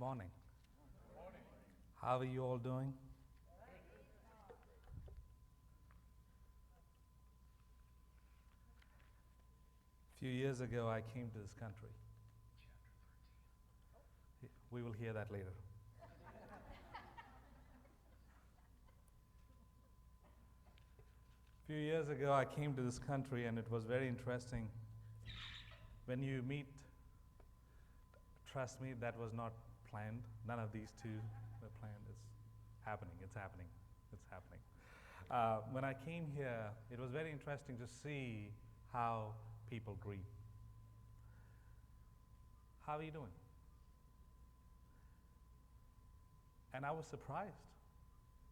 morning. How are you all doing? A few years ago, I came to this country. We will hear that later. A few years ago, I came to this country, and it was very interesting. When you meet, trust me, that was not planned. None of these two were planned. It's happening. It's happening. It's happening. When I came here, it was very interesting to see how people greet. How are you doing? And I was surprised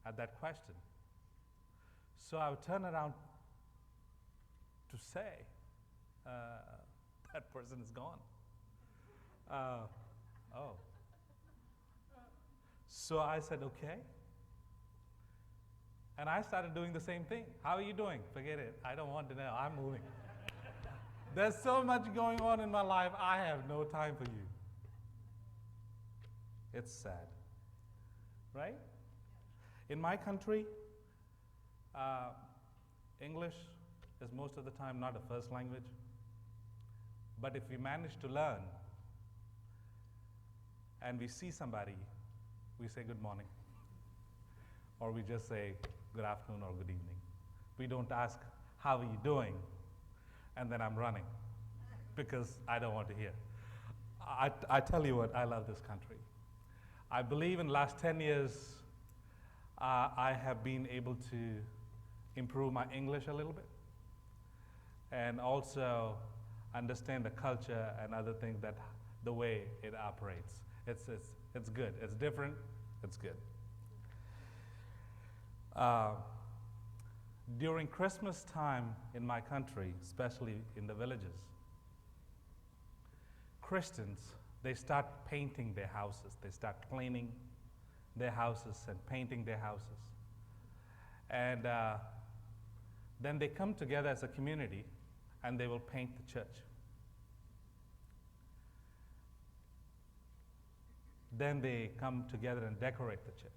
at that question. So I would turn around to say, that person is gone. Oh. So I said, okay. And I started doing the same thing. How are you doing? Forget it. I don't want to know. I'm moving. There's so much going on in my life. I have no time for you. It's sad. Right? In my country, English is most of the time not a first language. But if we manage to learn and we see somebody, we say good morning. Or we just say good afternoon or good evening. We don't ask, how are you doing? And then I'm running because I don't want to hear. I tell you what, I love this country. I believe in the last 10 years, I have been able to improve my English a little bit and also understand the culture and other things, that the way it operates. It's good. It's different. It's good. During Christmas time in my country, especially in the villages, Christians, they start painting their houses. They start cleaning their houses and painting their houses. And then they come together as a community and they will paint the church. Then they come together and decorate the church.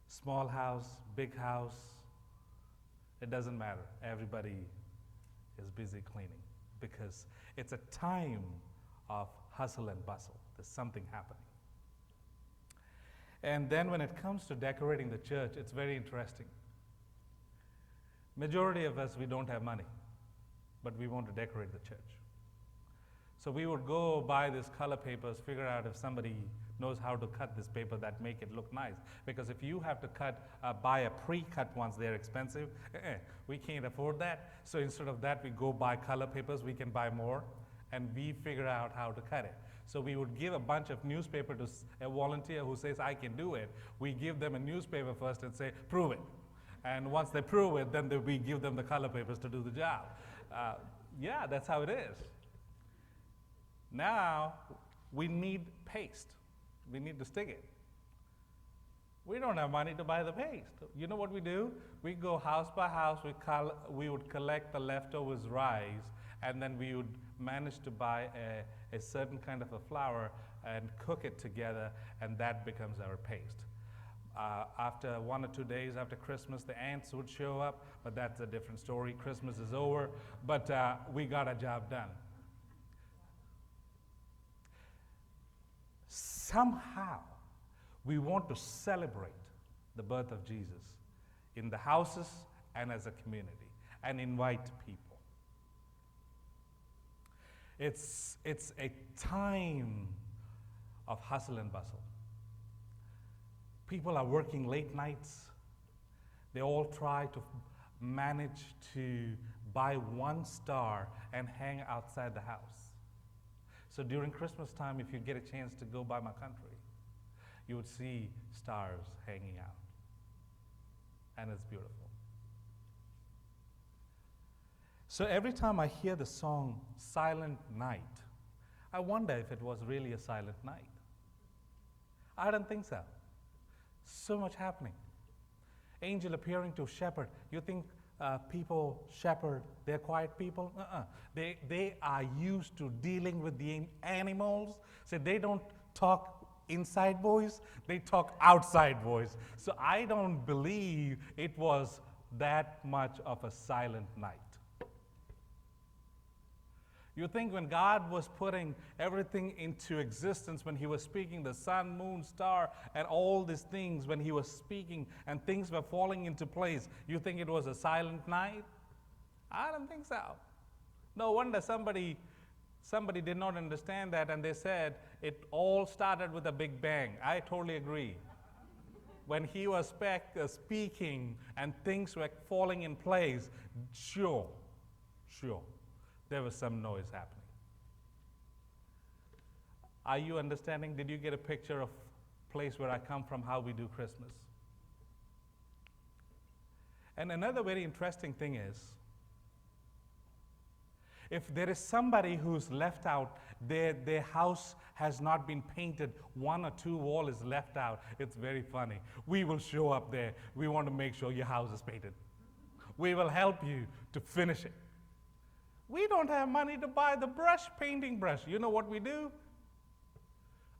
Small house, big house, it doesn't matter. Everybody is busy cleaning because it's a time of hustle and bustle. There's something happening. And then when it comes to decorating the church, it's very interesting. Majority of us, we don't have money, but we want to decorate the church. So we would go buy these color papers, figure out if somebody knows how to cut this paper that make it look nice. Because if you have to buy a pre-cut ones, they're expensive. We can't afford that. So instead of that, we go buy color papers. We can buy more, and we figure out how to cut it. So we would give a bunch of newspaper to a volunteer who says, I can do it. We give them a newspaper first and say, prove it. And once they prove it, then we give them the color papers to do the job. Yeah, that's how it is. Now, we need paste. We need to stick it. We don't have money to buy the paste. You know what we do? We go house by house, we would collect the leftovers rice, and then we would manage to buy a certain kind of a flour and cook it together, and that becomes our paste. After 1 or 2 days after Christmas, the ants would show up, but that's a different story. Christmas is over, but we got a job done. Somehow, we want to celebrate the birth of Jesus in the houses and as a community and invite people. It's a time of hustle and bustle. People are working late nights. They all try to manage to buy one star and hang outside the house. So during Christmas time, if you get a chance to go by my country, you would see stars hanging out. And it's beautiful. So every time I hear the song Silent Night, I wonder if it was really a silent night. I don't think so. So much happening. Angel appearing to shepherd. You think people shepherd. They're quiet people. They are used to dealing with the animals. So they don't talk inside voice, they talk outside voice. So I don't believe it was that much of a silent night. You think when God was putting everything into existence, when he was speaking, the sun, moon, star, and all these things, when he was speaking and things were falling into place, you think it was a silent night? I don't think so. No wonder somebody did not understand that, and they said it all started with a big bang. I totally agree. When he was speaking and things were falling in place, sure, there was some noise happening. Are you understanding? Did you get a picture of place where I come from, how we do Christmas? And another very interesting thing is, if there is somebody who's left out, their house has not been painted, one or two wall is left out, it's very funny. We will show up there. We want to make sure your house is painted. We will help you to finish it. We don't have money to buy the painting brush. You know what we do?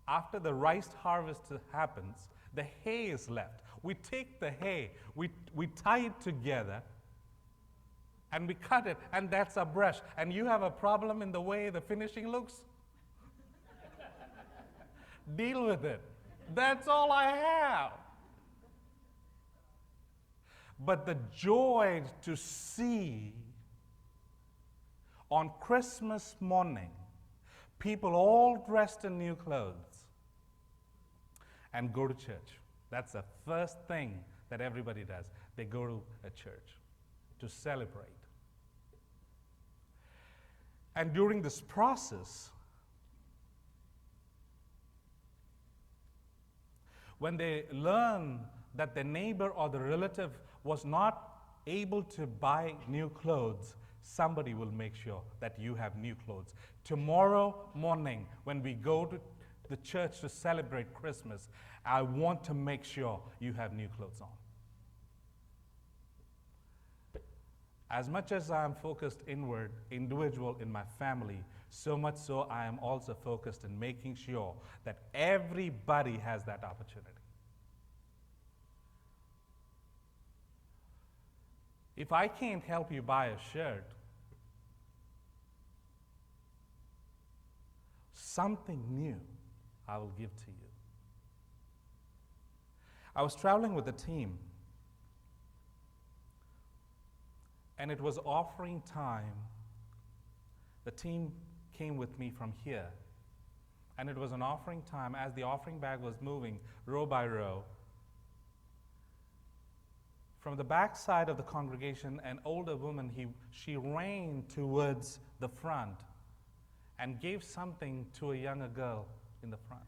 After the rice harvest happens, the hay is left. We take the hay, we tie it together, and we cut it, and that's a brush. And you have a problem in the way the finishing looks? Deal with it. That's all I have. But the joy to see on Christmas morning, people all dressed in new clothes and go to church. That's the first thing that everybody does. They go to a church to celebrate. And during this process, when they learn that the neighbor or the relative was not able to buy new clothes, somebody will make sure that you have new clothes. Tomorrow morning, when we go to the church to celebrate Christmas, I want to make sure you have new clothes on. As much as I am focused inward, individual in my family, so much so I am also focused in making sure that everybody has that opportunity. If I can't help you buy a shirt, something new I will give to you. I was traveling with a team, and it was offering time. The team came with me from here, and it was an offering time. As the offering bag was moving row by row, from the back side of the congregation, an older woman, she ran towards the front and gave something to a younger girl in the front.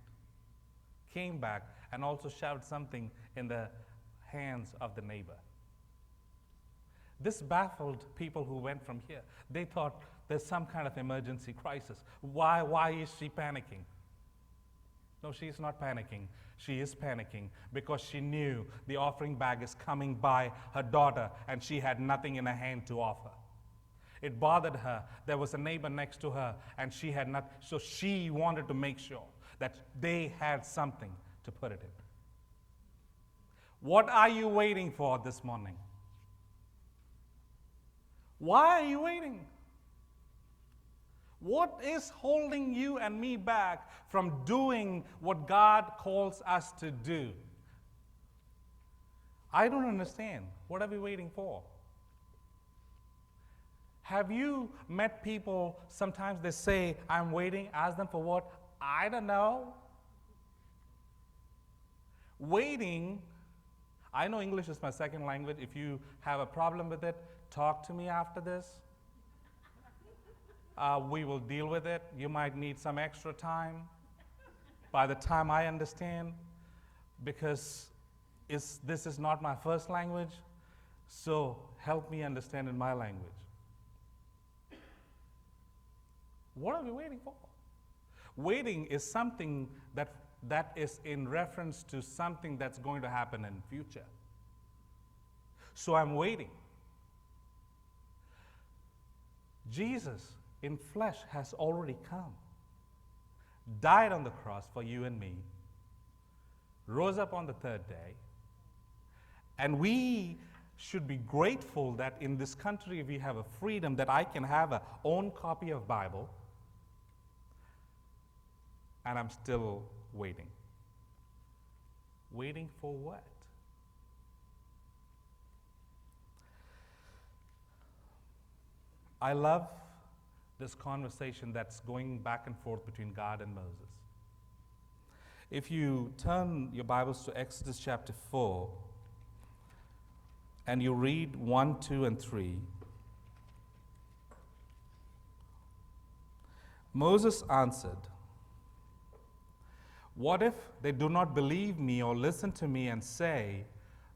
Came back and also shouted something in the hands of the neighbor. This baffled people who went from here. They thought there's some kind of emergency crisis. Why is she panicking? No, she's not panicking. She is panicking because she knew the offering bag is coming by her daughter and she had nothing in her hand to offer. It bothered her. There was a neighbor next to her and she had not, so she wanted to make sure that they had something to put it in. What are you waiting for this morning? Why are you waiting? What is holding you and me back from doing what God calls us to do? I don't understand. What are we waiting for? Have you met people, sometimes they say, I'm waiting, ask them for what? I don't know. Waiting, I know English is my second language. If you have a problem with it, talk to me after this. We will deal with it. You might need some extra time. By the time I understand, because this is not my first language, so help me understand in my language. What are we waiting for? Waiting is something that is in reference to something that's going to happen in future. So I'm waiting. Jesus in flesh has already come, died on the cross for you and me, rose up on the third day, and we should be grateful that in this country we have a freedom that I can have a own copy of Bible, and I'm still waiting. Waiting for what? I love this conversation that's going back and forth between God and Moses. If you turn your Bibles to Exodus chapter 4, and you read 1, 2, and 3, Moses answered, "What if they do not believe me or listen to me and say,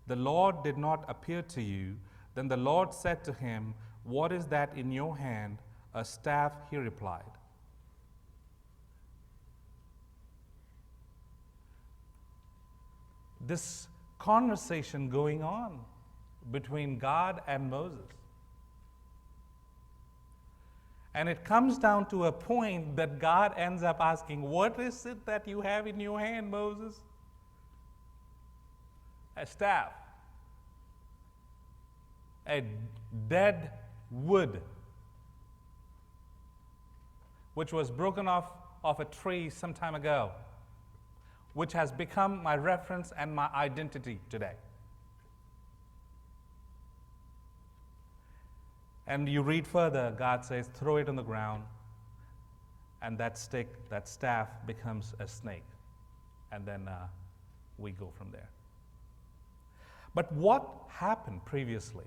'The Lord did not appear to you'?" Then the Lord said to him, "What is that in your hand?" "A staff," he replied. This conversation going on between God and Moses. And it comes down to a point that God ends up asking, "What is it that you have in your hand, Moses?" "A staff, a dead wood, which was broken off of a tree some time ago, which has become my reference and my identity today." And you read further, God says, "Throw it on the ground," and that stick, that staff becomes a snake. And then we go from there. But what happened previously,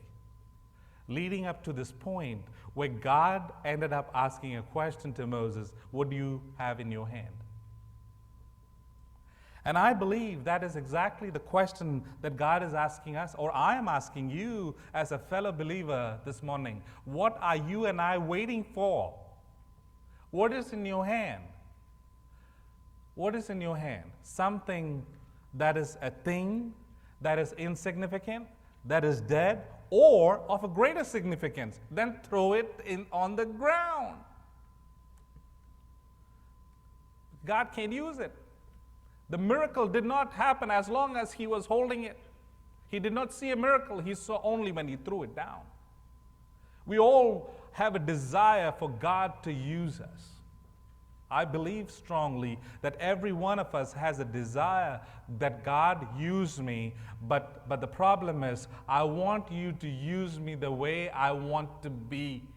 leading up to this point, where God ended up asking a question to Moses, "What do you have in your hand?" And I believe that is exactly the question that God is asking us, or I am asking you as a fellow believer this morning. What are you and I waiting for? What is in your hand? What is in your hand? Something that is a thing, that is insignificant, that is dead, or of a greater significance? Then throw it on the ground. God can use it. The miracle did not happen as long as he was holding it. He did not see a miracle. He saw only when he threw it down. We all have a desire for God to use us. I believe strongly that every one of us has a desire that God use me, but the problem is I want you to use me the way I want to be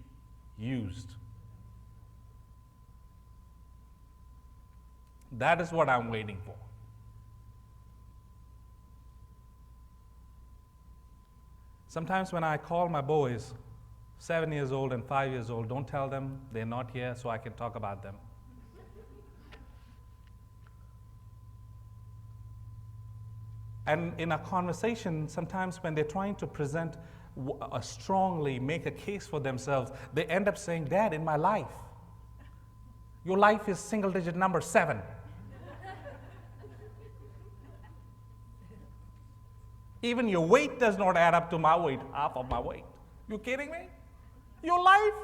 used. That is what I'm waiting for. Sometimes when I call my boys, 7 years old and 5 years old, don't tell them they're not here so I can talk about them. And in a conversation, sometimes when they're trying to present strongly, make a case for themselves, they end up saying, "Dad, in my life, your life is single-digit number 7. Even your weight does not add up to my weight, half of my weight. You kidding me? Your life?"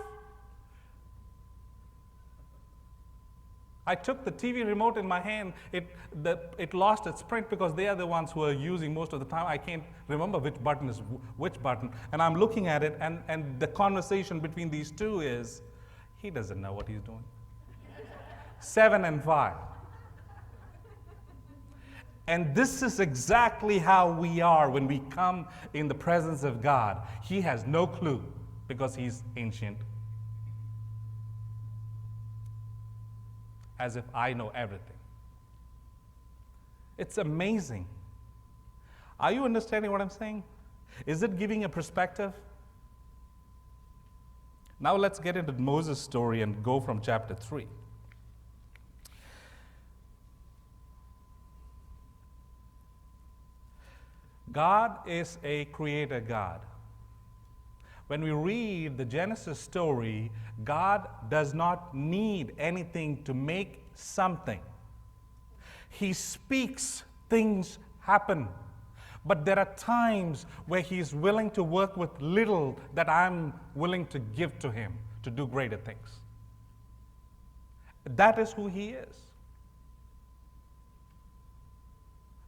I took the TV remote in my hand. It lost its print because they are the ones who are using most of the time. I can't remember which button is which button. And I'm looking at it, and the conversation between these two is, he doesn't know what he's doing. 7 and 5. And this is exactly how we are when we come in the presence of God. He has no clue because he's ancient. As if I know everything. It's amazing. Are you understanding what I'm saying? Is it giving a perspective? Now let's get into Moses' story and go from chapter 3. God is a creator God. When we read the Genesis story, God does not need anything to make something. He speaks, things happen. But there are times where He's willing to work with little that I'm willing to give to Him, to do greater things. That is who he is.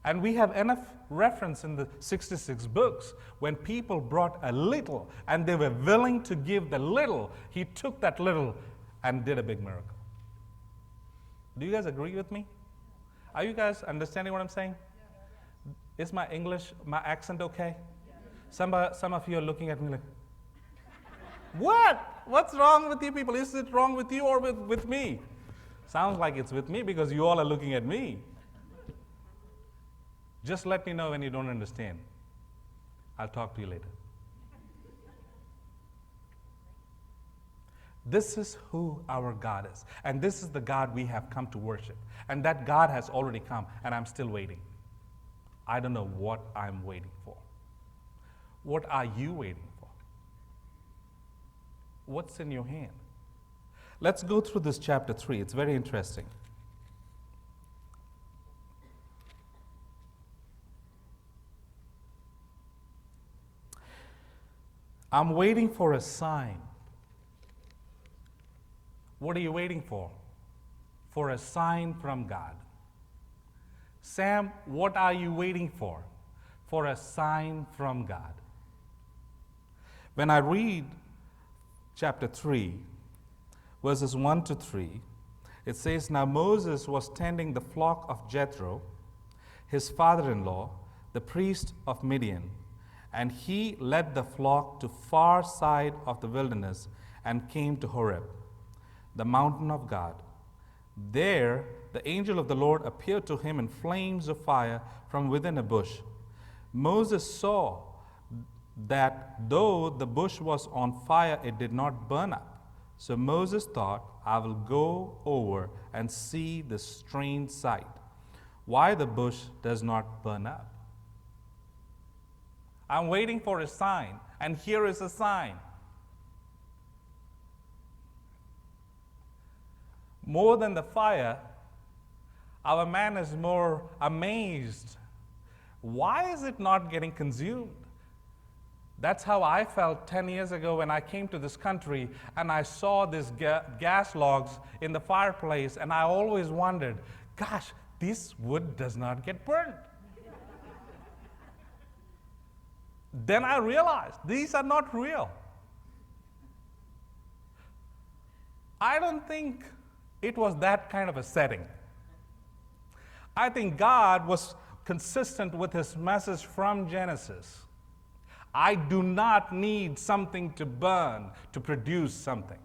And we have enough reference in the 66 books when people brought a little and they were willing to give the little. He took that little and did a big miracle. Do you guys agree with me? Are you guys understanding what I'm saying? Is my English, my accent okay? Some of you are looking at me like, what? What's wrong with you people? Is it wrong with you or with me? Sounds like it's with me because you all are looking at me. Just let me know when you don't understand. I'll talk to you later. This is who our God is. And this is the God we have come to worship. And that God has already come, and I'm still waiting. I don't know what I'm waiting for. What are you waiting for? What's in your hand? Let's go through this chapter 3. It's very interesting. I'm waiting for a sign. What are you waiting for? For a sign from God. Sam, what are you waiting for? For a sign from God. When I read chapter 3, verses 1 to 3, it says, Now Moses was tending the flock of Jethro, his father-in-law, the priest of Midian, and he led the flock to far side of the wilderness and came to Horeb, the mountain of God. There the angel of the Lord appeared to him in flames of fire from within a bush. Moses saw that though the bush was on fire, it did not burn up. So Moses thought, I will go over and see the strange sight, why the bush does not burn up. I'm waiting for a sign, and here is a sign. More than the fire, our man is more amazed. Why is it not getting consumed? That's how I felt 10 years ago when I came to this country and I saw these gas logs in the fireplace, and I always wondered, gosh, this wood does not get burned. Then I realized these are not real. I don't think it was that kind of a setting. I think God was consistent with his message from Genesis. I do not need something to burn to produce something.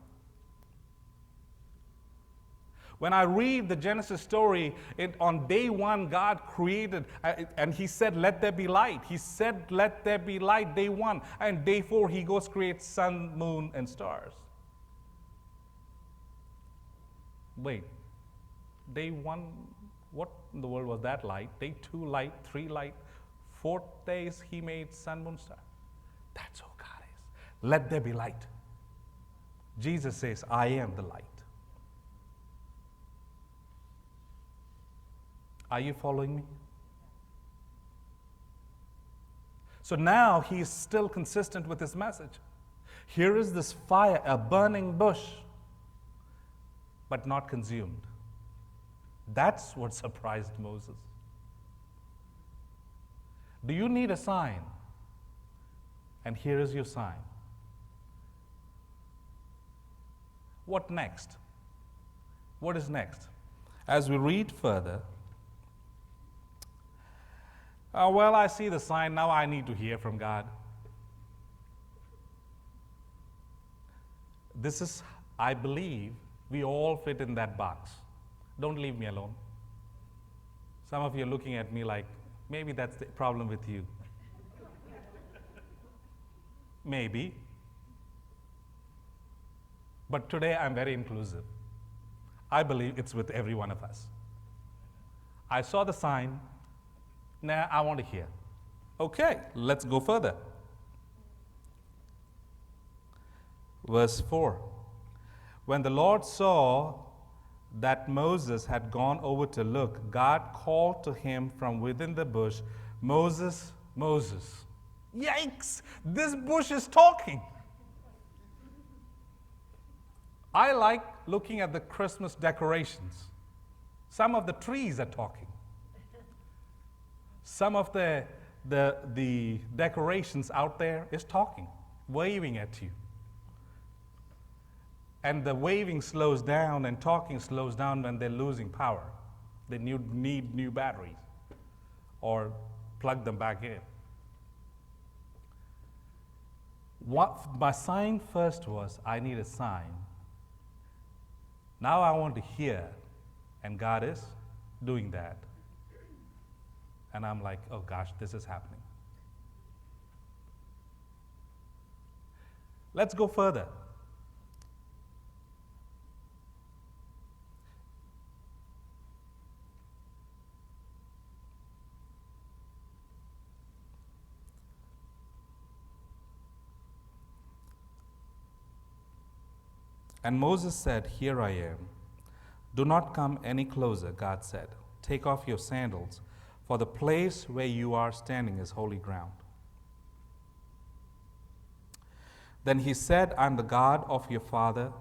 When I read the Genesis story, on day one, God created, and he said, let there be light. He said, let there be light, day one. And day 4, he goes create sun, moon, and stars. Wait, day 1, what in the world was that light? Day 2, light, 3, light. 4th days, he made sun, moon, star. That's who God is. Let there be light. Jesus says, I am the light. Are you following me? So now he is still consistent with his message. Here is this fire, a burning bush, but not consumed. That's what surprised Moses. Do you need a sign? And here is your sign. What next? What is next? As we read further, well, I see the sign, now I need to hear from God. This is, I believe, we all fit in that box. Don't leave me alone. Some of you are looking at me like, maybe that's the problem with you. Maybe. But today I'm very inclusive. I believe it's with every one of us. I saw the sign. Now I want to hear. Okay, let's go further. Verse 4. When the Lord saw that Moses had gone over to look, God called to him from within the bush, Moses, Moses. Yikes! This bush is talking. I like looking at the Christmas decorations. Some of the trees are talking. Some of the decorations out there is talking, waving at you. And the waving slows down and talking slows down when they're losing power. They need new batteries or plug them back in. What my sign first was, I need a sign. Now I want to hear, and God is doing that. And I'm like, oh gosh, this is happening. Let's go further. And Moses said, here I am. Do not come any closer, God said. Take off your sandals, for the place where you are standing is holy ground. Then he said, I am the God of your father,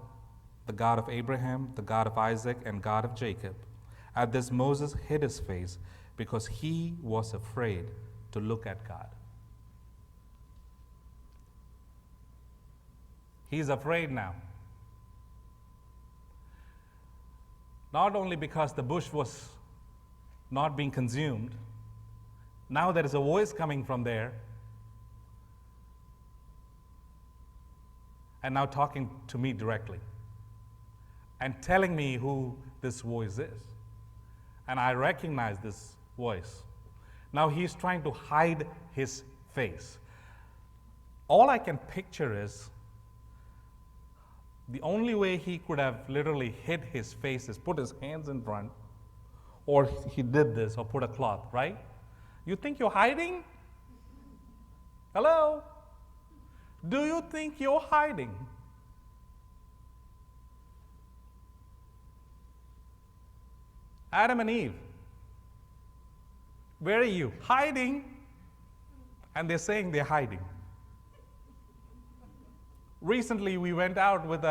the God of Abraham, the God of Isaac, and God of Jacob. At this Moses hid his face because he was afraid to look at God. He's afraid now. Not only because the bush was not being consumed, now there is a voice coming from there, and now talking to me directly, and telling me who this voice is. And I recognize this voice. Now he's trying to hide his face. All I can picture is the only way he could have literally hid his face is put his hands in front, or he did this, or put a cloth, right? You think you're hiding? Hello? Do you think you're hiding? Adam and Eve, where are you? Hiding. And they're saying they're hiding. Recently, we went out with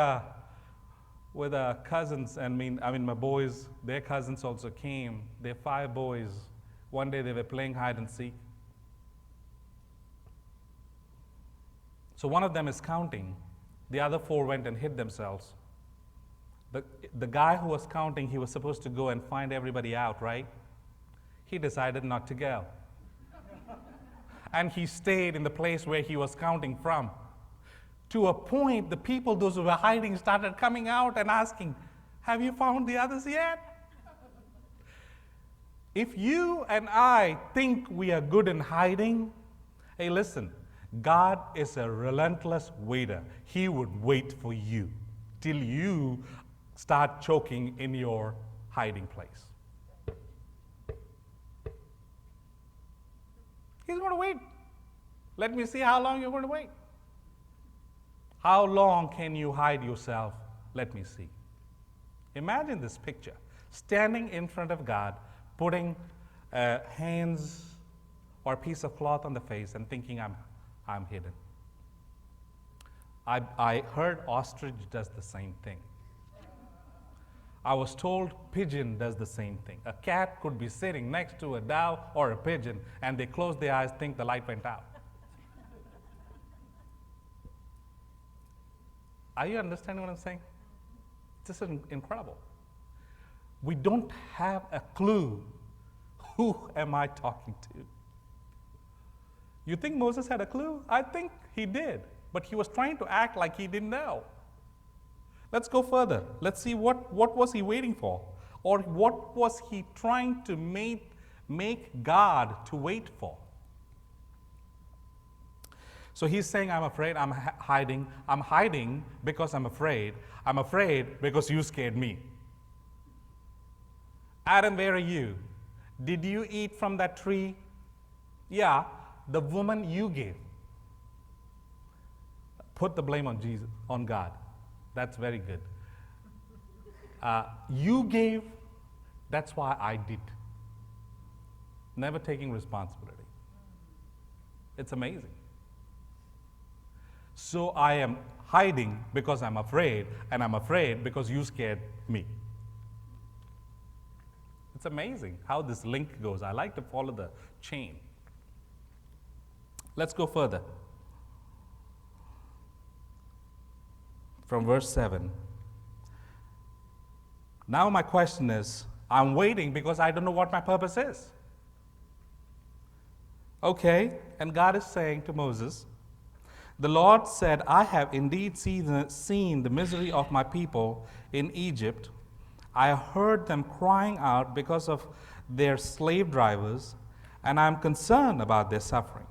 our cousins, and I mean my boys, their cousins also came. They're 5 boys. One day they were playing hide and seek. So one of them is counting. The other 4 went and hid themselves. The guy who was counting, he was supposed to go and find everybody out, right? He decided not to go. And he stayed in the place where he was counting from. To a point, the people, those who were hiding, started coming out and asking, have you found the others yet? If you and I think we are good in hiding, hey, listen, God is a relentless waiter. He would wait for you till you start choking in your hiding place. He's going to wait. Let me see how long you're going to wait. How long can you hide yourself? Let me see. Imagine this picture. Standing in front of God, putting hands or a piece of cloth on the face and thinking I'm hidden. I heard ostrich does the same thing. I was told pigeon does the same thing. A cat could be sitting next to a dove or a pigeon, and they close their eyes, think the light went out. Are you understanding what I'm saying? This is incredible. We don't have a clue. Who am I talking to? You think Moses had a clue? I think he did, but he was trying to act like he didn't know. Let's go further. Let's see what was he waiting for, or what was he trying to make God to wait for. So he's saying, I'm afraid, I'm hiding. I'm hiding because I'm afraid. I'm afraid because you scared me. Adam, where are you? Did you eat from that tree? Yeah, the woman you gave. Put the blame on Jesus, on God. That's very good. You gave, that's why I did. Never taking responsibility. It's amazing. So I am hiding because I'm afraid, and I'm afraid because you scared me. It's amazing how this link goes. I like to follow the chain. Let's go further. From verse 7. Now my question is, I'm waiting because I don't know what my purpose is. Okay, and God is saying to Moses, the Lord said, I have indeed seen the misery of my people in Egypt. I heard them crying out because of their slave drivers, and I am concerned about their suffering.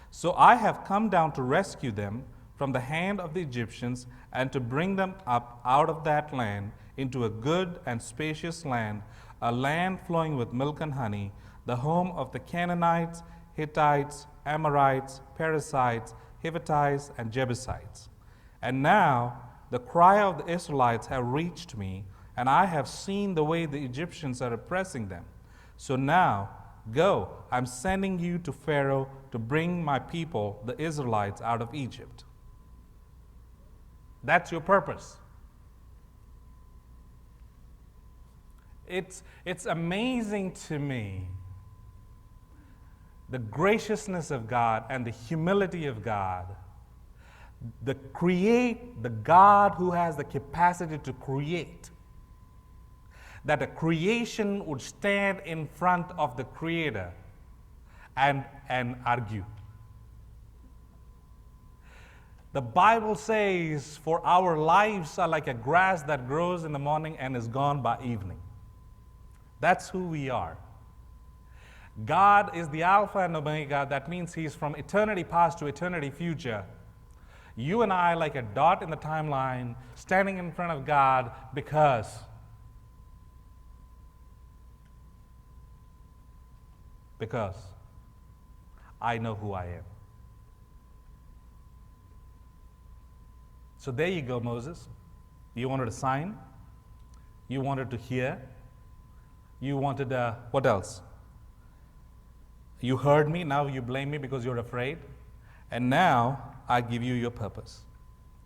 So I have come down to rescue them from the hand of the Egyptians and to bring them up out of that land into a good and spacious land, a land flowing with milk and honey, the home of the Canaanites, Hittites, Amorites, Perizzites, Hivites, and Jebusites. And now the cry of the Israelites have reached me, and I have seen the way the Egyptians are oppressing them. So now, go, I'm sending you to Pharaoh to bring my people, the Israelites, out of Egypt. That's your purpose. It's amazing to me, the graciousness of God and the humility of God. The God who has the capacity to create, that a creation would stand in front of the Creator and argue. The Bible says, for our lives are like a grass that grows in the morning and is gone by evening. That's who we are. God is the Alpha and Omega. That means He's from eternity past to eternity future. You and I, like a dot in the timeline, standing in front of God because I know who I am. So there you go, Moses. You wanted a sign. You wanted to hear. You wanted what else? You heard me, now you blame me because you're afraid. And now I give you your purpose.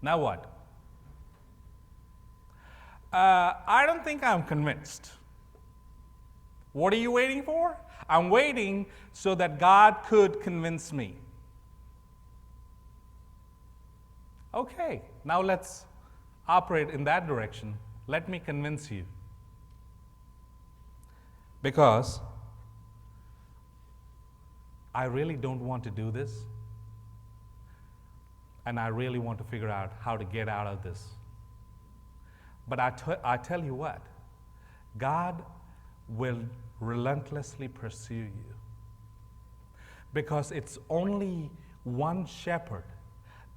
Now what? I don't think I'm convinced. What are you waiting for? I'm waiting so that God could convince me. Okay, now let's operate in that direction. Let me convince you. Because I really don't want to do this, and I really want to figure out how to get out of this. But I tell you what, God will relentlessly pursue you, because it's only one shepherd,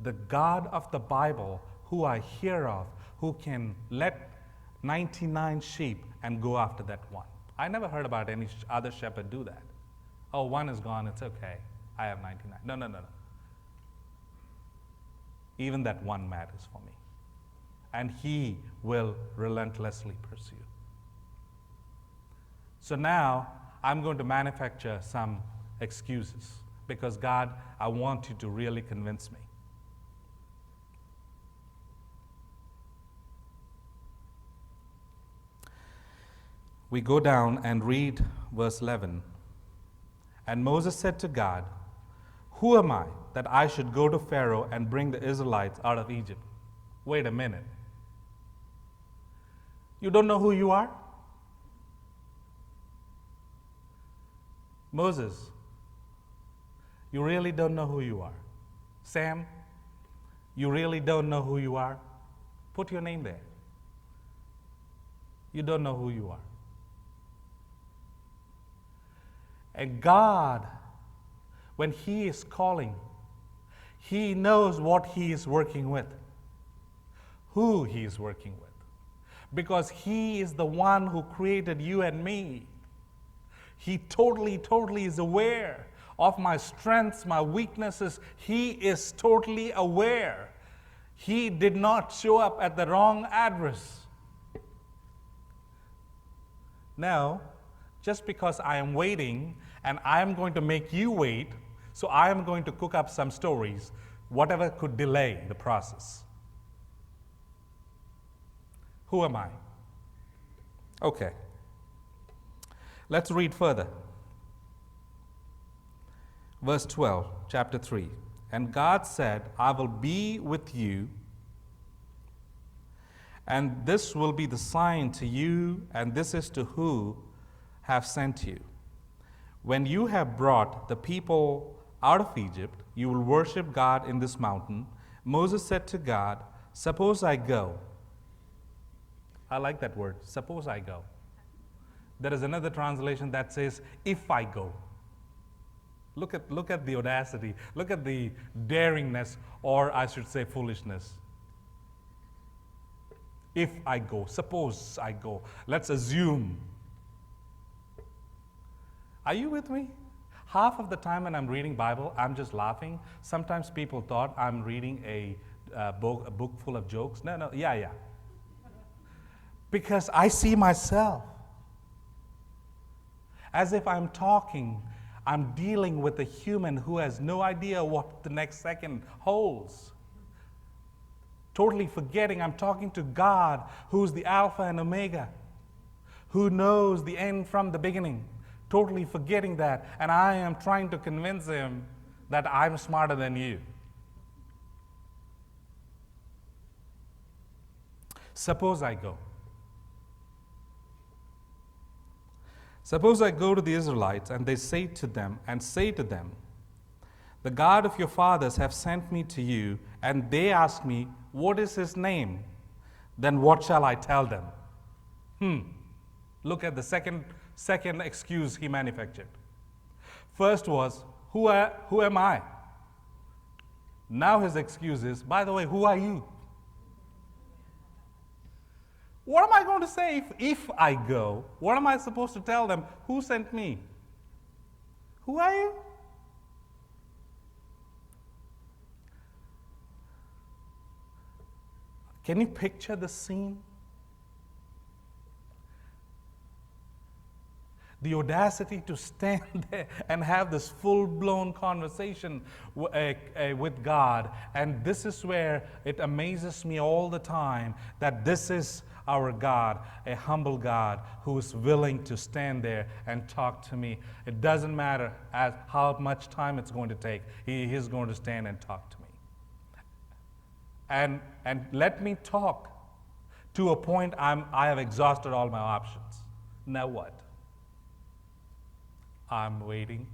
the God of the Bible, who I hear of, who can let 99 sheep and go after that one. I never heard about any other shepherd do that. Oh, one is gone, it's okay. I have 99. No. Even that one matters for me. And He will relentlessly pursue. So now, I'm going to manufacture some excuses, because God, I want you to really convince me. We go down and read verse 11. And Moses said to God, who am I that I should go to Pharaoh and bring the Israelites out of Egypt? Wait a minute. You don't know who you are? Moses, you really don't know who you are. Sam, you really don't know who you are? Put your name there. You don't know who you are. And God, when He is calling, He knows what He is working with, who He is working with. Because He is the one who created you and me. He totally is aware of my strengths, my weaknesses. He is totally aware. He did not show up at the wrong address. Now, just because I am waiting and I am going to make you wait, so I am going to cook up some stories, whatever could delay the process. Who am I? Okay. Let's read further. Verse 12, chapter 3. And God said, I will be with you, and this will be the sign to you, and this is to who have sent you. When you have brought the people out of Egypt, you will worship God in this mountain. Moses said to God, suppose I go. I like that word, suppose I go. There is another translation that says, if I go. Look at the audacity, look at the daringness, or I should say foolishness. If I go, suppose I go. Let's assume. Are you with me? Half of the time when I'm reading Bible, I'm just laughing. Sometimes people thought I'm reading a book full of jokes. No, yeah. Because I see myself. As if I'm talking, I'm dealing with a human who has no idea what the next second holds. Totally forgetting I'm talking to God, who's the Alpha and Omega, who knows the end from the beginning. Totally forgetting that, and I am trying to convince him that I'm smarter than you. Suppose I go. Suppose I go to the Israelites, and they say to them, the God of your fathers have sent me to you, and they ask me, what is his name? Then what shall I tell them? Look at the second excuse he manufactured. First was, who am I? Now his excuse is, by the way, who are you? What am I going to say if I go? What am I supposed to tell them? Who sent me? Who are you? Can you picture the scene? The audacity to stand there and have this full-blown conversation with God. And this is where it amazes me all the time that this is our God, a humble God who is willing to stand there and talk to me. It doesn't matter how much time it's going to take. He is going to stand and talk to me. And let me talk to a point I have exhausted all my options. Now what? I'm waiting.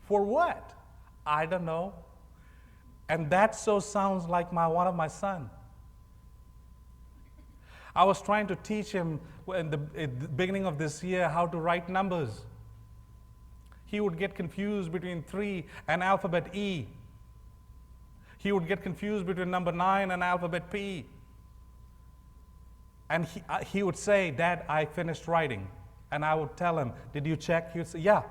For what? I don't know. And that so sounds like one of my son. I was trying to teach him at the beginning of this year how to write numbers. He would get confused between 3 and alphabet E. He would get confused between number 9 and alphabet P. And he would say, Dad, I finished writing. And I would tell him, did you check? He would say, yeah.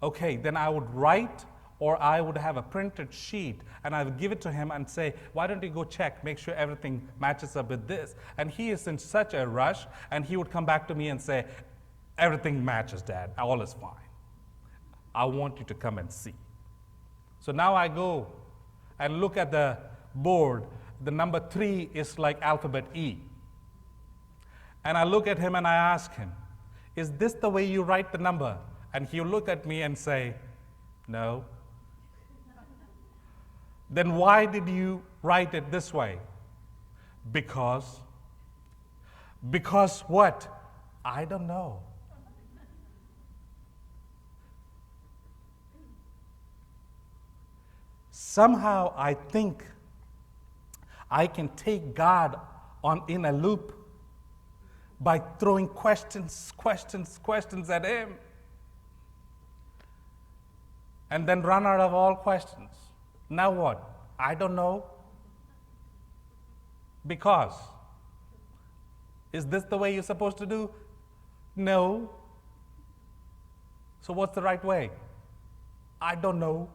Okay, then I would write, or I would have a printed sheet, and I would give it to him and say, why don't you go check, make sure everything matches up with this. And he is in such a rush, and he would come back to me and say, everything matches, Dad, all is fine. I want you to come and see. So now I go and look at the board. The number 3 is like alphabet E. And I look at him and I ask him, is this the way you write the number? And he'll look at me and say, no. Then why did you write it this way? Because what? I don't know. Somehow I think I can take God in a loop by throwing questions at him, and then run out of all questions. Now what? I don't know. Because. Is this the way you're supposed to do? No. So what's the right way? I don't know.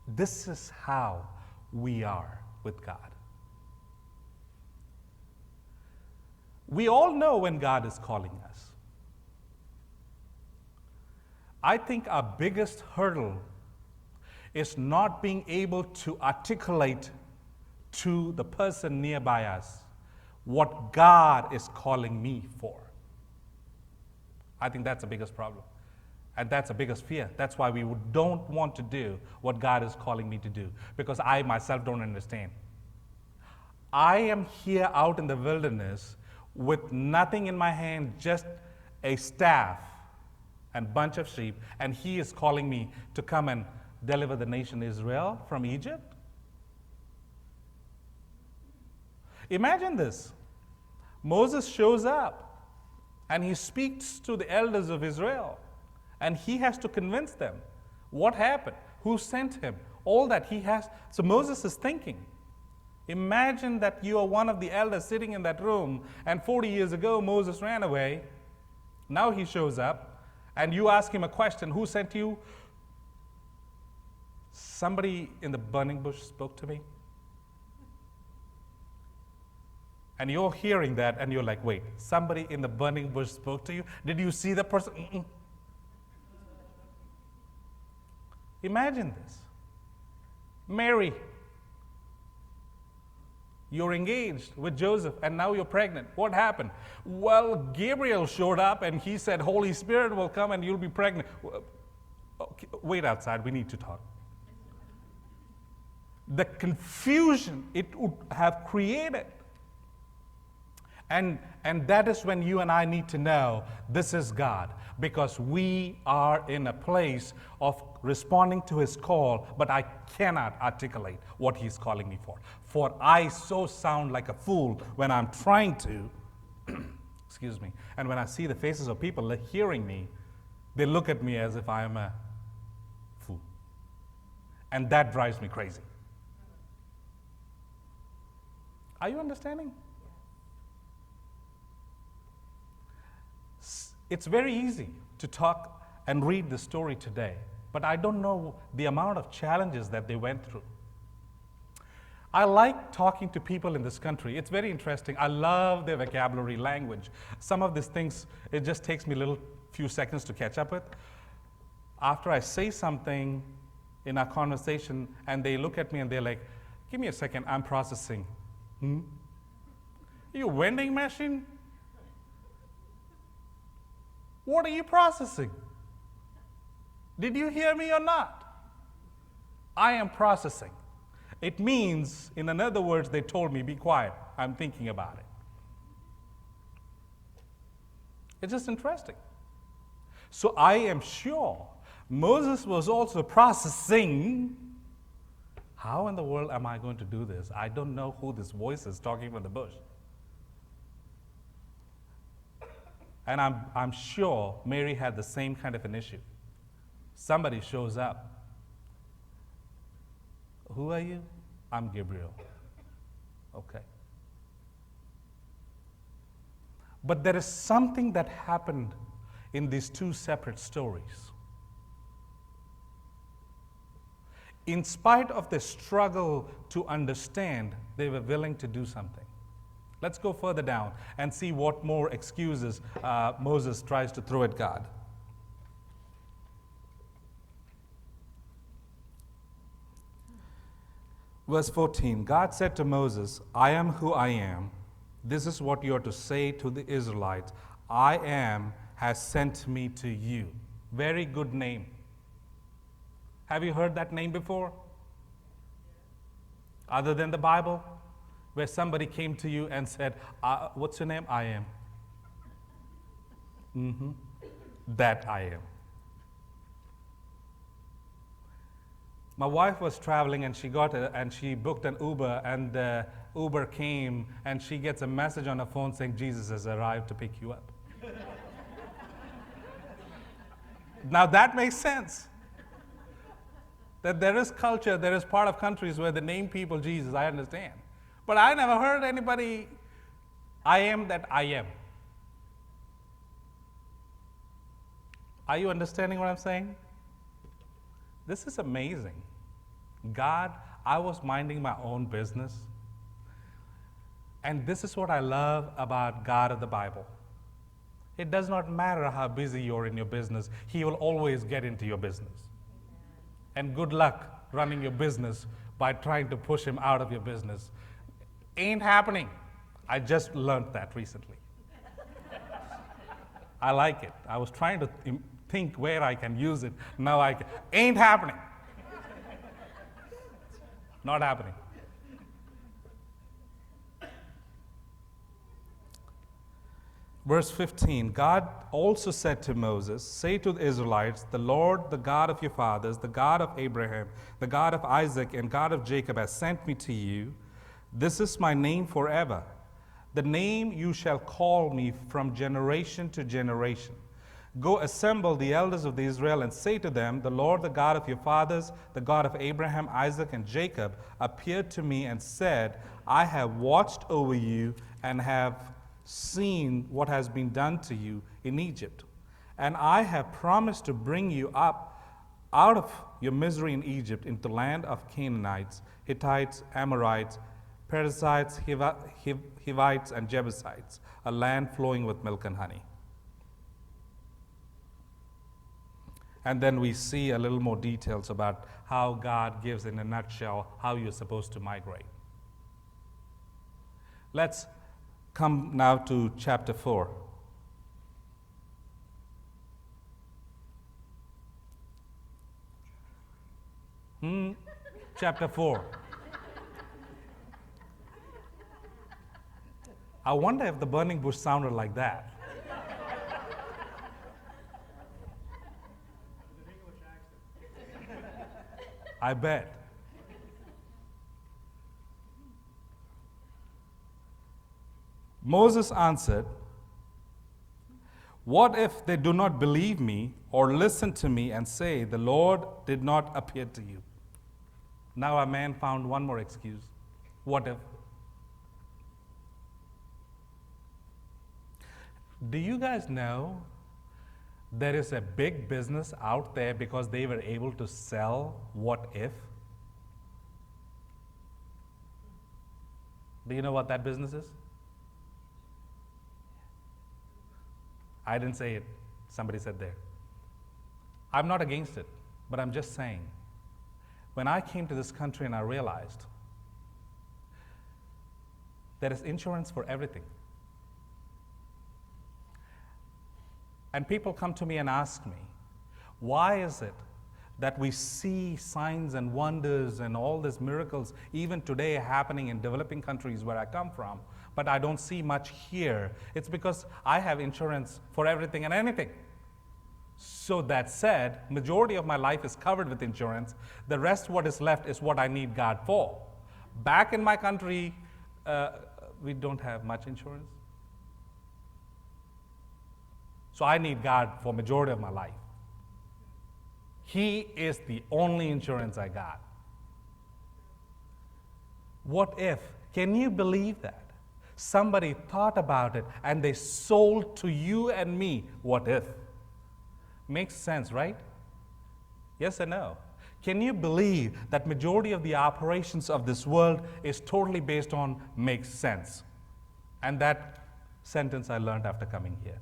This is how we are with God. We all know when God is calling us. I think our biggest hurdle is not being able to articulate to the person nearby us what God is calling me for. I think that's the biggest problem. And that's the biggest fear. That's why we don't want to do what God is calling me to do, because I myself don't understand. I am here out in the wilderness with nothing in my hand, just a staff and bunch of sheep, and he is calling me to come and deliver the nation Israel from Egypt? Imagine this. Moses shows up and he speaks to the elders of Israel, and he has to convince them what happened, who sent him, all that he has. So Moses is thinking. Imagine that you are one of the elders sitting in that room, and 40 years ago Moses ran away. Now he shows up, and you ask him a question, who sent you? Somebody in the burning bush spoke to me. And you're hearing that, and you're like, wait, somebody in the burning bush spoke to you? Did you see the person? Mm-mm. Imagine this. Mary, you're engaged with Joseph, and now you're pregnant. What happened? Well, Gabriel showed up, and he said, Holy Spirit will come, and you'll be pregnant. Okay, wait outside, we need to talk. The confusion it would have created. And that is when you and I need to know this is God, because we are in a place of responding to his call, but I cannot articulate what he's calling me for. For I so sound like a fool when I'm trying to, excuse me, and when I see the faces of people hearing me, they look at me as if I am a fool. And that drives me crazy. Are you understanding? It's very easy to talk and read the story today, but I don't know the amount of challenges that they went through. I like talking to people in this country. It's very interesting. I love their vocabulary, language. Some of these things, it just takes me a few seconds to catch up with. After I say something in our conversation, and they look at me and they're like, give me a second, I'm processing. Are you a vending machine? What are you processing? Did you hear me or not? I am processing. It means, in other words, they told me, be quiet, I'm thinking about it. It's just interesting. So I am sure Moses was also processing, how in the world am I going to do this? I don't know who this voice is talking from the bush. And I'm sure Mary had the same kind of an issue. Somebody shows up. Who are you? I'm Gabriel. Okay. But there is something that happened in these two separate stories. In spite of the struggle to understand, they were willing to do something. Let's go further down and see what more excuses Moses tries to throw at God. Verse 14, God said to Moses, I am who I am. This is what you are to say to the Israelites. I am has sent me to you. Very good name. Have you heard that name before? Other than the Bible? Where somebody came to you and said, what's your name? I am. That I am. My wife was traveling, and she booked an Uber, and the Uber came, and she gets a message on her phone saying Jesus has arrived to pick you up. Now that makes sense. That there is culture, there is part of countries where they name people Jesus, I understand. But I never heard anybody, I am that I am. Are you understanding what I'm saying? This is amazing. God, I was minding my own business. And this is what I love about God of the Bible. It does not matter how busy you're in your business, He will always get into your business. And good luck running your business by trying to push him out of your business. Ain't happening. I just learned that recently. I like it. I was trying to think where I can use it. Now I can. Ain't happening. Not happening. Verse 15, God also said to Moses, say to the Israelites, the Lord, the God of your fathers, the God of Abraham, the God of Isaac, and God of Jacob has sent me to you. This is my name forever, the name you shall call me from generation to generation. Go assemble the elders of Israel and say to them, the Lord, the God of your fathers, the God of Abraham, Isaac, and Jacob, appeared to me and said, I have watched over you and have seen what has been done to you in Egypt. And I have promised to bring you up out of your misery in Egypt into the land of Canaanites, Hittites, Amorites, Perizzites, Hivites, and Jebusites, a land flowing with milk and honey. And then we see a little more details about how God gives, in a nutshell, how you're supposed to migrate. Let's come now to chapter 4. Chapter 4. I wonder if the burning bush sounded like that. I bet. Moses answered, what if they do not believe me or listen to me and say, the Lord did not appear to you? Now a man found one more excuse. What if? Do you guys know there is a big business out there because they were able to sell what if? Do you know what that business is? I didn't say it. Somebody said there. I'm not against it, but I'm just saying, when I came to this country and I realized there is insurance for everything. And people come to me and ask me, why is it that we see signs and wonders and all these miracles even today happening in developing countries where I come from, but I don't see much here? It's because I have insurance for everything and anything. So that said, majority of my life is covered with insurance. The rest, what is left, is what I need God for. Back in my country, we don't have much insurance. So I need God for majority of my life. He is the only insurance I got. What if? Can you believe that? Somebody thought about it and they sold to you and me. What if? Makes sense, right? Yes or no? Can you believe that majority of the operations of this world is totally based on makes sense? And that sentence I learned after coming here.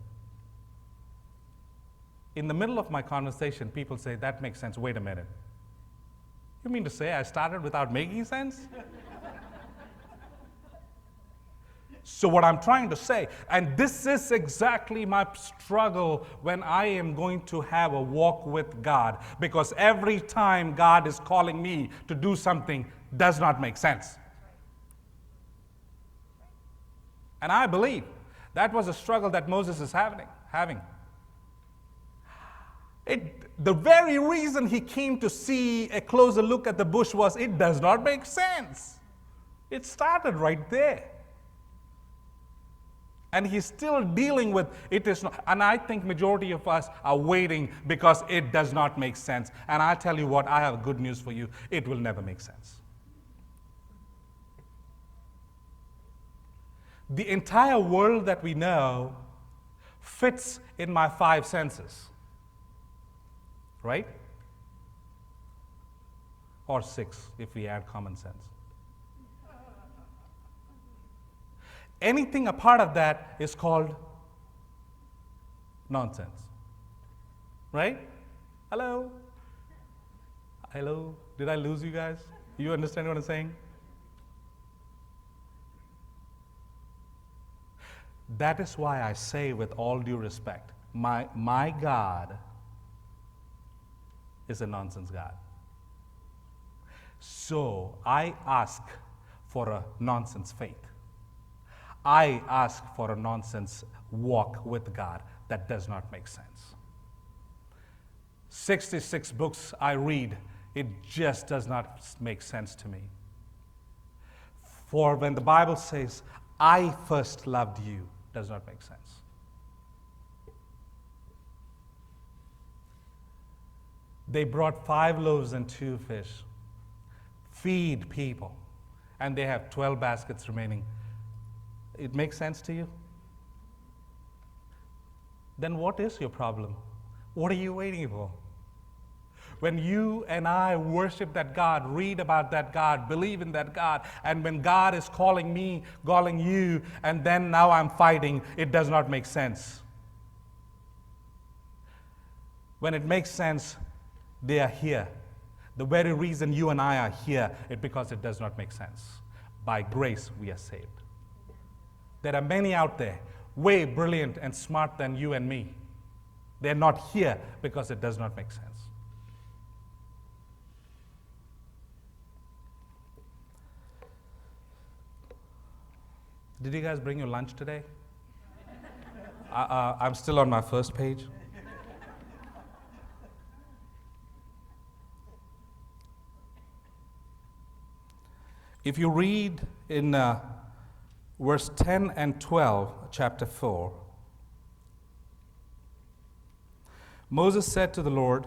In the middle of my conversation, people say, that makes sense. Wait a minute. You mean to say I started without making sense? So what I'm trying to say, and this is exactly my struggle when I am going to have a walk with God, because every time God is calling me to do something does not make sense. And I believe that was a struggle that Moses is having. The very reason he came to see a closer look at the bush was it does not make sense. It started right there. And he's still dealing with it is not, and I think majority of us are waiting because it does not make sense. And I tell you what, I have good news for you. It will never make sense. The entire world that we know fits in my 5 senses. Right? Or 6 if we add common sense. Anything a part of that is called nonsense. Right? Hello? Hello? Did I lose you guys? You understand what I'm saying? That is why I say with all due respect, my God is a nonsense God. So I ask for a nonsense faith. I ask for a nonsense walk with God that does not make sense. 66 books I read, it just does not make sense to me. For when the Bible says, I first loved you, does not make sense. They brought 5 loaves and 2 fish. Feed people. And they have 12 baskets remaining. It makes sense to you? Then what is your problem? What are you waiting for? When you and I worship that God, read about that God, believe in that God, and when God is calling me, calling you, and then now I'm fighting, it does not make sense. When it makes sense, they are here. The very reason you and I are here is because it does not make sense. By grace, we are saved. There are many out there, way brilliant and smart than you and me. They're not here because it does not make sense. Did you guys bring your lunch today? I'm still on my first page. If you read in verse 10 and 12, chapter 4, Moses said to the Lord,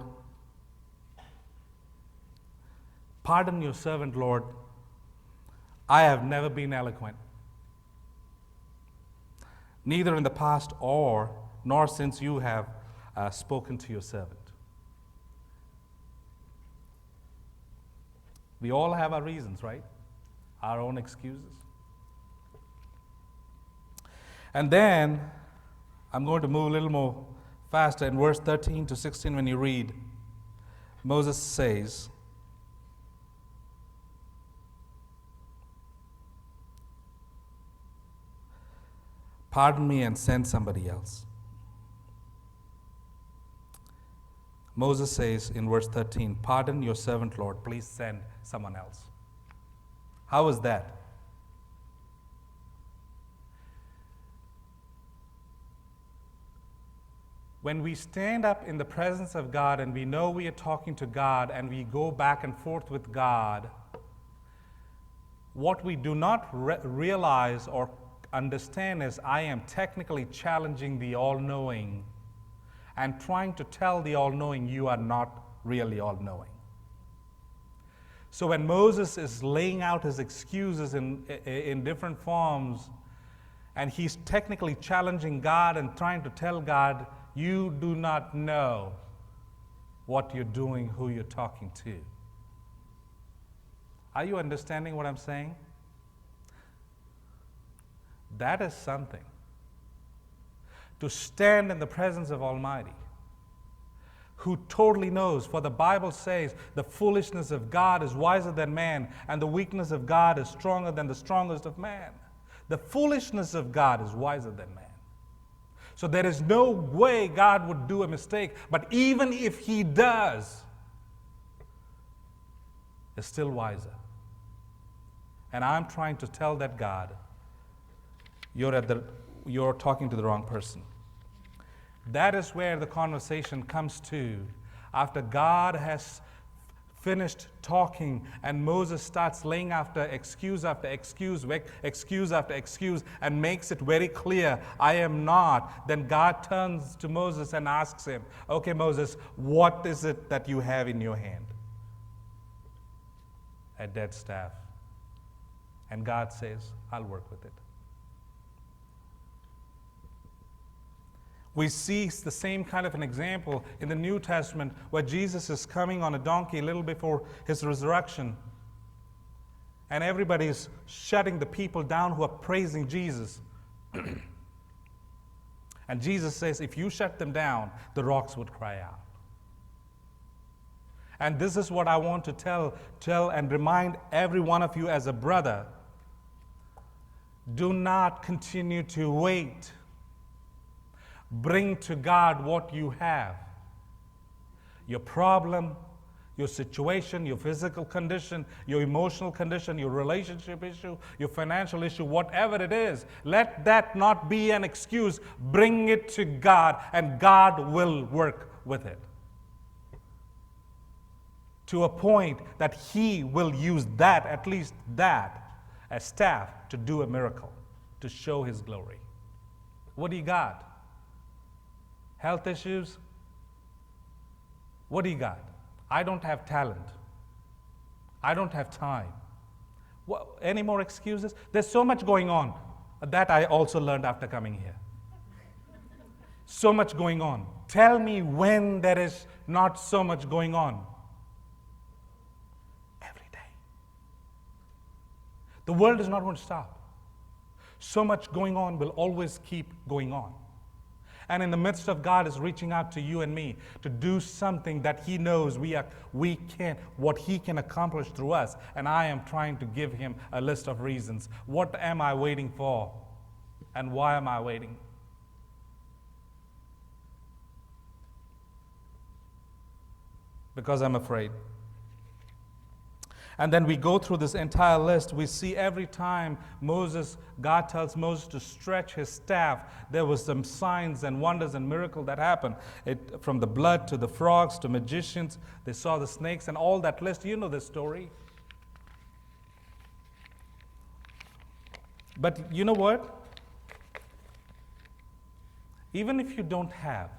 "Pardon your servant, Lord. I have never been eloquent, neither in the past nor since you have spoken to your servant." We all have our reasons, right? Our own excuses. And then, I'm going to move a little more faster. In verse 13 to 16, when you read, Moses says, "Pardon me and send somebody else." Moses says in verse 13, "Pardon your servant, Lord. Please send someone else." How is that? When we stand up in the presence of God and we know we are talking to God and we go back and forth with God, what we do not realize or understand is I am technically challenging the all-knowing and trying to tell the all-knowing you are not really all-knowing. So when Moses is laying out his excuses in different forms, and he's technically challenging God and trying to tell God, you do not know what you're doing, who you're talking to. Are you understanding what I'm saying? That is something. To stand in the presence of Almighty, who totally knows, for the Bible says the foolishness of God is wiser than man, and the weakness of God is stronger than the strongest of man. The foolishness of God is wiser than man. So there is no way God would do a mistake, but even if he does, is still wiser. And I'm trying to tell that God, you're talking to the wrong person. That is where the conversation comes to after God has finished talking and Moses starts laying after excuse after excuse after excuse and makes it very clear, I am not. Then God turns to Moses and asks him, okay, Moses, what is it that you have in your hand? A dead staff. And God says, I'll work with it. We see the same kind of an example in the New Testament where Jesus is coming on a donkey a little before his resurrection. And everybody's shutting the people down who are praising Jesus. And Jesus says, if you shut them down, the rocks would cry out. And this is what I want to tell and remind every one of you as a brother. Do not continue to wait. Bring to God what you have. Your problem, your situation, your physical condition, your emotional condition, your relationship issue, your financial issue, whatever it is, let that not be an excuse. Bring it to God, and God will work with it. To a point that He will use that, at least that, as staff to do a miracle, to show His glory. What do you got? Health issues? What do you got? I don't have talent. I don't have time. What, any more excuses? There's so much going on. That I also learned after coming here. So much going on. Tell me when there is not so much going on. Every day. The world is not going to stop. So much going on will always keep going on. And in the midst of God is reaching out to you and me to do something that He knows what He can accomplish through us. And I am trying to give Him a list of reasons. What am I waiting for? And why am I waiting? Because I'm afraid. And then we go through this entire list. We see every time God tells Moses to stretch his staff, there was some signs and wonders and miracles that happened. From the blood to the frogs to magicians, they saw the snakes and all that list. You know the story. But you know what? Even if you don't have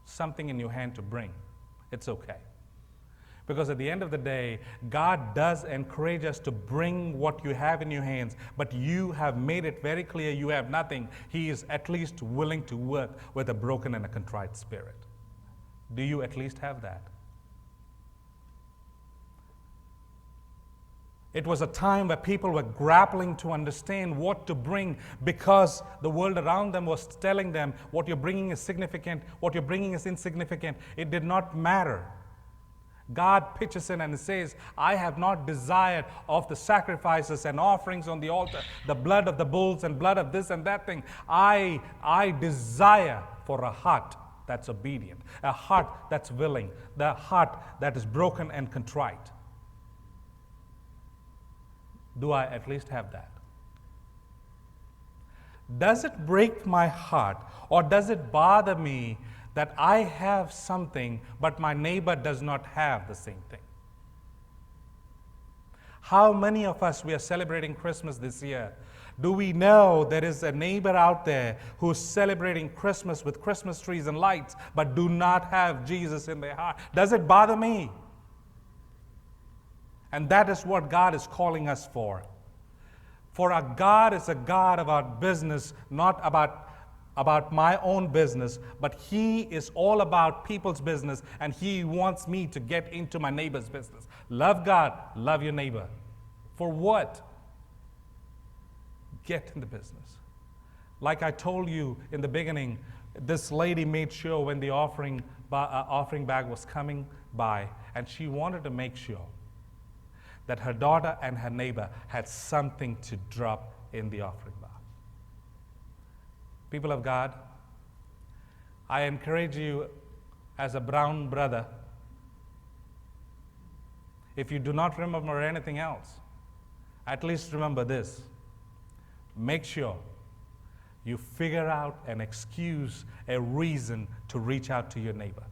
something in your hand to bring, it's okay. Because at the end of the day, God does encourage us to bring what you have in your hands, but you have made it very clear you have nothing. He is at least willing to work with a broken and a contrite spirit. Do you at least have that? It was a time where people were grappling to understand what to bring because the world around them was telling them what you're bringing is significant, what you're bringing is insignificant. It did not matter. God pitches in and says, I have not desired of the sacrifices and offerings on the altar, the blood of the bulls and blood of this and that thing. I desire for a heart that's obedient, a heart that's willing, the heart that is broken and contrite. Do I at least have that? Does it break my heart, or does it bother me that I have something, but my neighbor does not have the same thing? How many of us, we are celebrating Christmas this year, do we know there is a neighbor out there who's celebrating Christmas with Christmas trees and lights, but do not have Jesus in their heart? Does it bother me? And that is what God is calling us for. For our God is a God about business, not about my own business, but He is all about people's business, and He wants me to get into my neighbor's business. Love God, love your neighbor. For what? Get in the business. Like I told you in the beginning, this lady made sure when the offering bag was coming by, and she wanted to make sure that her daughter and her neighbor had something to drop in the offering bag. People of God, I encourage you as a brown brother, if you do not remember anything else, at least remember this. Make sure you figure out an excuse, a reason to reach out to your neighbor.